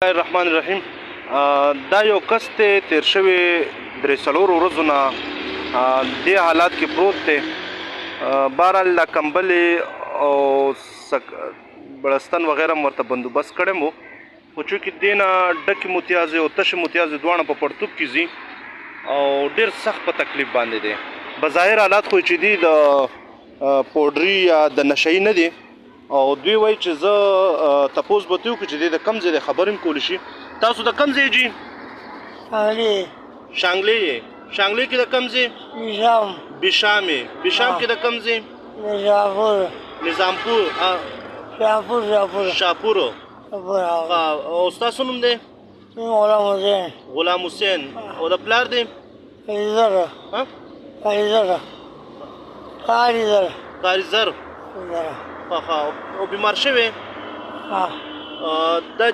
الرحمن الرحیم. دا یو کس ته تیر شوی درې څلورو ورځو نه دې حالات کې پروت دی. بهرحال دا کمبلې او بړستن وغیره م ورته بندوبست کړی مو، خو چونکې دې نه ډکې متیازې او تشې متیازې دواړه په پړتوب کې ځي او ډېر سخت په تکلیف باندې دی. بظاهر حالات خو چې دي د پوډري یا د نشهیي نه دي، او دوی وایي چې زه تپوس به ترې وکړو چې دی د کوم ځای دی، خبرې هم کولی شي. تاسو د کوم ځای جي؟ شانګلې یې. شانګلې کې د کوم ځای؟ بشام یې. بشام کې د کوم ځای؟ نظامپور. شاپور. او ستاسو نوم دی؟ غلام حسین. او د پلار دی؟ کاریزر. او بیمار شوی؟